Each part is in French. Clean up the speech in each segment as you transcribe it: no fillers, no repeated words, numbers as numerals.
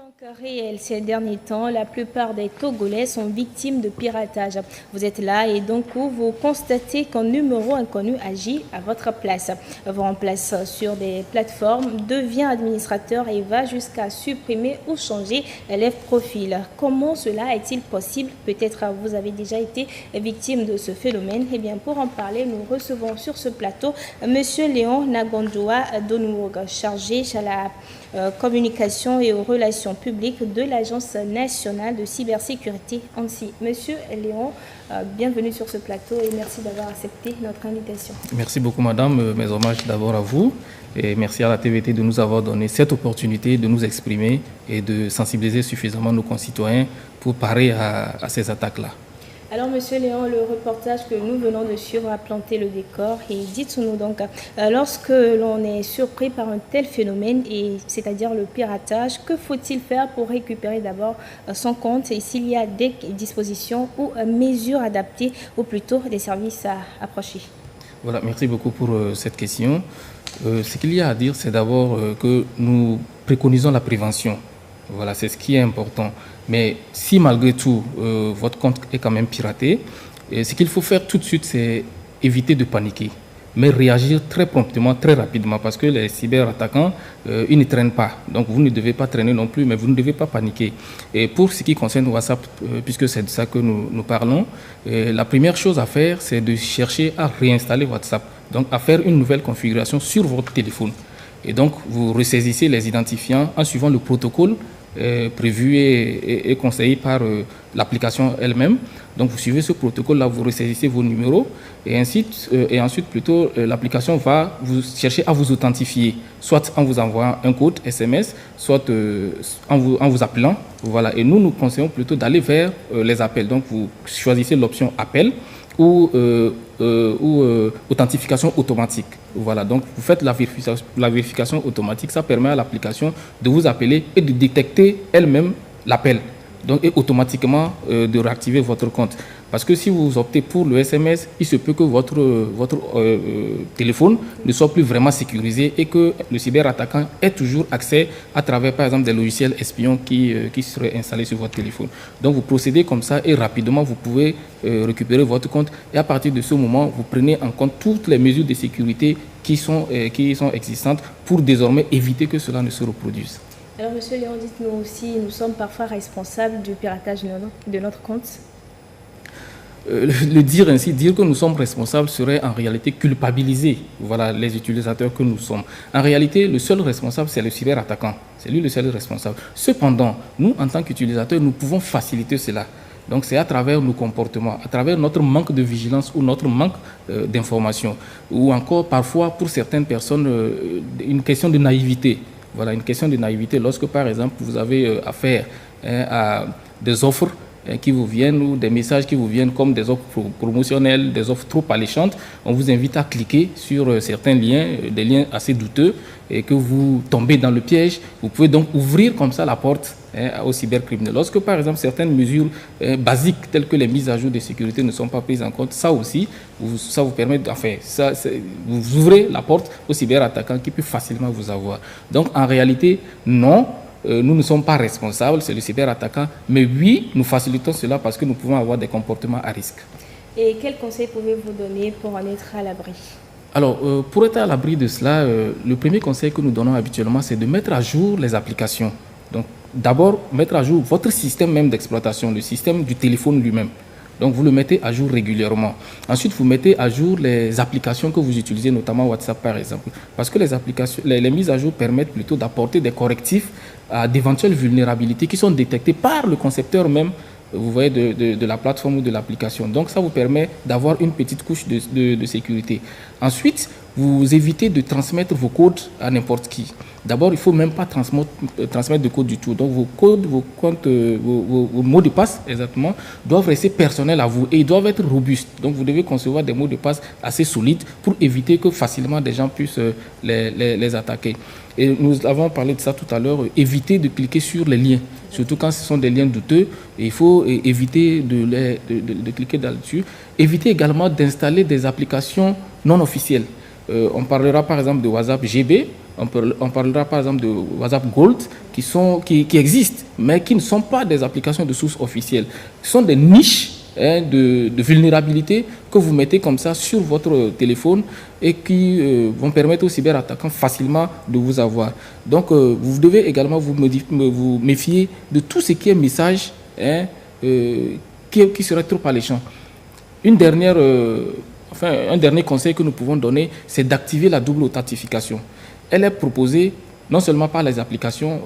Donc réel ces derniers temps, la plupart des Togolais sont victimes de piratage. Vous êtes là et donc vous constatez qu'un numéro inconnu agit à votre place. Vous remplace sur des plateformes, devient administrateur et va jusqu'à supprimer ou changer les profils. Comment cela est-il possible? Peut-être vous avez déjà été victime de ce phénomène. Eh bien, pour en parler, nous recevons sur ce plateau Monsieur Léon Nagondoua Donouog, chargé à la communication et aux relations publiques de l'Agence nationale de cybersécurité ANSSI. Monsieur Léon, bienvenue sur ce plateau et merci d'avoir accepté notre invitation. Merci beaucoup madame, mes hommages d'abord à vous et merci à la TVT de nous avoir donné cette opportunité de nous exprimer et de sensibiliser suffisamment nos concitoyens pour parer à ces attaques-là. Alors, Monsieur Léon, le reportage que nous venons de suivre a planté le décor. Et dites-nous donc, lorsque l'on est surpris par un tel phénomène, c'est-à-dire le piratage, que faut-il faire pour récupérer d'abord son compte et s'il y a des dispositions ou mesures adaptées ou plutôt des services à approcher? Voilà, merci beaucoup pour cette question. Ce qu'il y a à dire, c'est d'abord que nous préconisons la prévention. Voilà, c'est ce qui est important. Mais si malgré tout, votre compte est quand même piraté, ce qu'il faut faire tout de suite, c'est éviter de paniquer, mais réagir très promptement, très rapidement, parce que les cyberattaquants, ils ne traînent pas. Donc vous ne devez pas traîner non plus, mais vous ne devez pas paniquer. Et pour ce qui concerne WhatsApp, puisque c'est de ça que nous parlons, la première chose à faire, c'est de chercher à réinstaller WhatsApp, donc à faire une nouvelle configuration sur votre téléphone. Et donc vous ressaisissez les identifiants en suivant le protocole prévu et conseillé par l'application elle-même. Donc vous suivez ce protocole-là, vous ressaisissez vos numéros et ensuite plutôt l'application va vous chercher à vous authentifier, soit en vous envoyant un code SMS, soit en vous appelant. Voilà. Et nous conseillons plutôt d'aller vers les appels. Donc vous choisissez l'option appel ou authentification automatique. Voilà, donc vous faites la vérification automatique, ça permet à l'application de vous appeler et de détecter elle-même l'appel. Donc, et automatiquement de réactiver votre compte. Parce que si vous optez pour le SMS, il se peut que votre téléphone ne soit plus vraiment sécurisé et que le cyberattaquant ait toujours accès à travers, par exemple, des logiciels espions qui seraient installés sur votre téléphone. Donc, vous procédez comme ça et rapidement, vous pouvez récupérer votre compte. Et à partir de ce moment, vous prenez en compte toutes les mesures de sécurité qui sont existantes pour désormais éviter que cela ne se reproduise. Alors, Monsieur Léon, dites-nous aussi, nous sommes parfois responsables du piratage de notre compte. Le dire ainsi, dire que nous sommes responsables serait en réalité culpabiliser, voilà, les utilisateurs que nous sommes. En réalité, le seul responsable, c'est le cyberattaquant. C'est lui le seul responsable. Cependant, nous, en tant qu'utilisateurs, nous pouvons faciliter cela. Donc, c'est à travers nos comportements, à travers notre manque de vigilance ou notre manque d'information, ou encore parfois, pour certaines personnes, une question de naïveté. Voilà, une question de naïveté. Lorsque, par exemple, vous avez affaire à des offres qui vous viennent ou des messages qui vous viennent comme des offres promotionnelles, des offres trop alléchantes, on vous invite à cliquer sur certains liens, des liens assez douteux, et que vous tombez dans le piège. Vous pouvez donc ouvrir comme ça la porte aux cybercriminels. Lorsque, par exemple, certaines mesures basiques telles que les mises à jour de sécurité ne sont pas prises en compte, ça aussi, ça vous permet, vous ouvrez la porte aux cyberattaquants qui peuvent facilement vous avoir. Donc, en réalité, non. Nous ne sommes pas responsables, c'est le cyberattaquant, mais oui, nous facilitons cela parce que nous pouvons avoir des comportements à risque. Et quels conseils pouvez-vous donner pour en être à l'abri? Alors, pour être à l'abri de cela, le premier conseil que nous donnons habituellement, c'est de mettre à jour les applications. Donc, d'abord, mettre à jour votre système même d'exploitation, le système du téléphone lui-même. Donc, vous le mettez à jour régulièrement. Ensuite, vous mettez à jour les applications que vous utilisez, notamment WhatsApp par exemple. Parce que les mises à jour permettent plutôt d'apporter des correctifs à d'éventuelles vulnérabilités qui sont détectées par le concepteur même, vous voyez, de la plateforme ou de l'application. Donc, ça vous permet d'avoir une petite couche de sécurité. Ensuite, vous évitez de transmettre vos codes à n'importe qui. D'abord, il ne faut même pas transmettre de code du tout. Donc, vos codes, vos mots de passe, exactement, doivent rester personnels à vous et ils doivent être robustes. Donc, vous devez concevoir des mots de passe assez solides pour éviter que facilement des gens puissent les attaquer. Et nous avons parlé de ça tout à l'heure, éviter de cliquer sur les liens, surtout quand ce sont des liens douteux. Il faut éviter de cliquer là-dessus. Éviter également d'installer des applications non officielles. On parlera par exemple de WhatsApp GB, on parlera par exemple de WhatsApp Gold qui existent, mais qui ne sont pas des applications de source officielle. Ce sont des niches de vulnérabilité que vous mettez comme ça sur votre téléphone et qui vont permettre aux cyberattaquants facilement de vous avoir. Donc, vous devez également vous méfier de tout ce qui est message qui serait trop alléchant. Un dernier conseil que nous pouvons donner, c'est d'activer la double authentification. Elle est proposée non seulement par les applications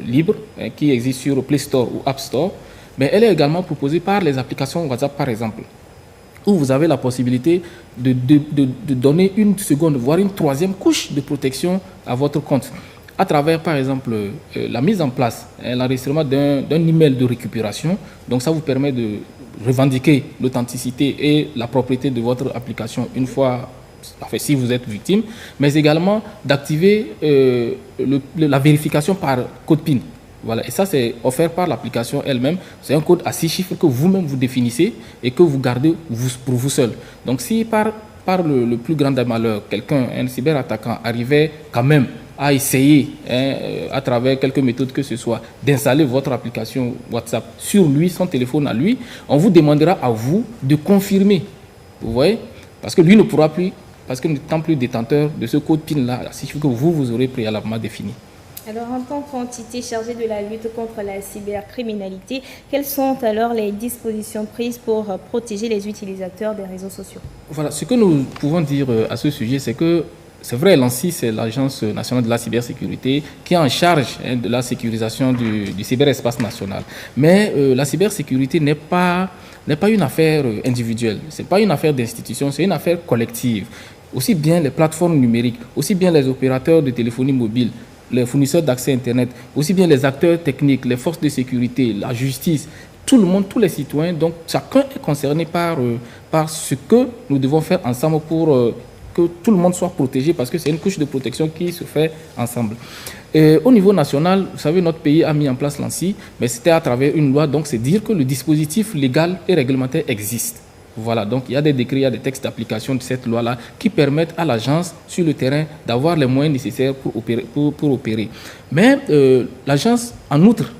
libres qui existent sur Play Store ou App Store, mais elle est également proposée par les applications WhatsApp, par exemple, où vous avez la possibilité de donner une seconde, voire une troisième couche de protection à votre compte, à travers, par exemple, la mise en place, l'enregistrement d'un email de récupération. Donc, ça vous permet de revendiquer l'authenticité et la propriété de votre application une fois, enfin, si vous êtes victime, mais également d'activer la vérification par code PIN. Voilà, et ça, c'est offert par l'application elle-même. C'est un code à 6 chiffres que vous-même vous définissez et que vous gardez pour vous seul. Donc, si par le plus grand des malheurs, un cyberattaquant, arrivait quand même à essayer, à travers quelques méthodes que ce soit, d'installer votre application WhatsApp sur lui, son téléphone à lui, on vous demandera à vous de confirmer. Vous voyez? Parce que lui ne pourra plus, parce que n'étant plus détenteur de ce code PIN-là, c'est que vous aurez préalablement défini. Alors, en tant qu'entité chargée de la lutte contre la cybercriminalité, quelles sont alors les dispositions prises pour protéger les utilisateurs des réseaux sociaux? Voilà, ce que nous pouvons dire à ce sujet, c'est que c'est vrai, l'ANSSI, c'est l'Agence nationale de la cybersécurité qui est en charge de la sécurisation du cyberespace national. Mais la cybersécurité n'est pas une affaire individuelle, ce n'est pas une affaire d'institution, c'est une affaire collective. Aussi bien les plateformes numériques, aussi bien les opérateurs de téléphonie mobile, les fournisseurs d'accès Internet, aussi bien les acteurs techniques, les forces de sécurité, la justice, tout le monde, tous les citoyens. Donc, chacun est concerné par ce que nous devons faire ensemble pour que tout le monde soit protégé, parce que c'est une couche de protection qui se fait ensemble. Et au niveau national, vous savez, notre pays a mis en place l'ANSSI, mais c'était à travers une loi, donc c'est dire que le dispositif légal et réglementaire existe. Voilà, donc il y a des décrets, il y a des textes d'application de cette loi-là qui permettent à l'agence sur le terrain d'avoir les moyens nécessaires pour opérer. Mais l'agence, en outre,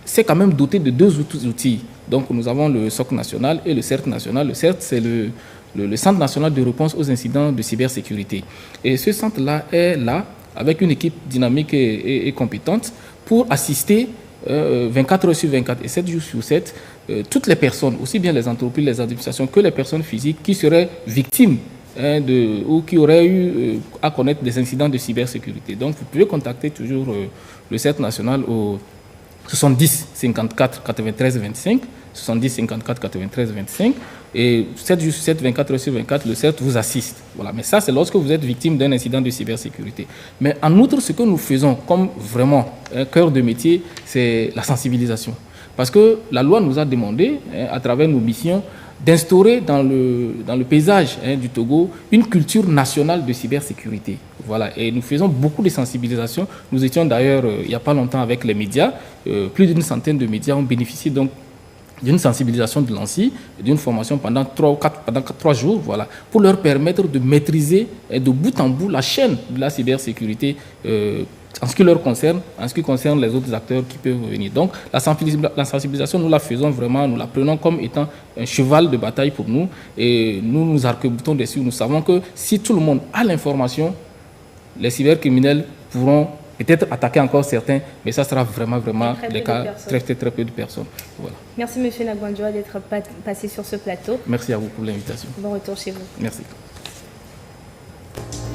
s'est quand même dotée de 2 outils. Donc nous avons le SOC national et le CERT national. Le CERT, c'est le Centre national de réponse aux incidents de cybersécurité. Et ce centre-là est là, avec une équipe dynamique et compétente, pour assister 24 heures sur 24 et 7 jours sur 7, toutes les personnes, aussi bien les entreprises, les administrations, que les personnes physiques qui seraient victimes ou qui auraient eu à connaître des incidents de cybersécurité. Donc, vous pouvez contacter toujours le CERT national au 70 54 93 25, 70 54 93 25, et 7 jours sur 7, 24 heures sur 24, le CERT vous assiste. Voilà. Mais ça, c'est lorsque vous êtes victime d'un incident de cybersécurité. Mais en outre, ce que nous faisons comme vraiment un cœur de métier, c'est la sensibilisation. Parce que la loi nous a demandé, à travers nos missions, d'instaurer dans le paysage du Togo une culture nationale de cybersécurité. Voilà. Et nous faisons beaucoup de sensibilisation. Nous étions d'ailleurs, il n'y a pas longtemps, avec les médias. Plus d'une centaine de médias ont bénéficié donc d'une sensibilisation de l'ANSSI, d'une formation pendant 3 jours, voilà, pour leur permettre de maîtriser de bout en bout la chaîne de la cybersécurité en ce qui leur concerne, en ce qui concerne les autres acteurs qui peuvent venir. Donc la sensibilisation, nous la faisons vraiment, nous la prenons comme étant un cheval de bataille pour nous, et nous nous arc-boutons dessus. Nous savons que si tout le monde a l'information, les cybercriminels pourront peut-être attaquer encore certains, mais ça sera vraiment des cas très peu de personnes. Voilà. Merci M. Nagwanjoua d'être passé sur ce plateau. Merci à vous pour l'invitation. Bon retour chez vous. Merci.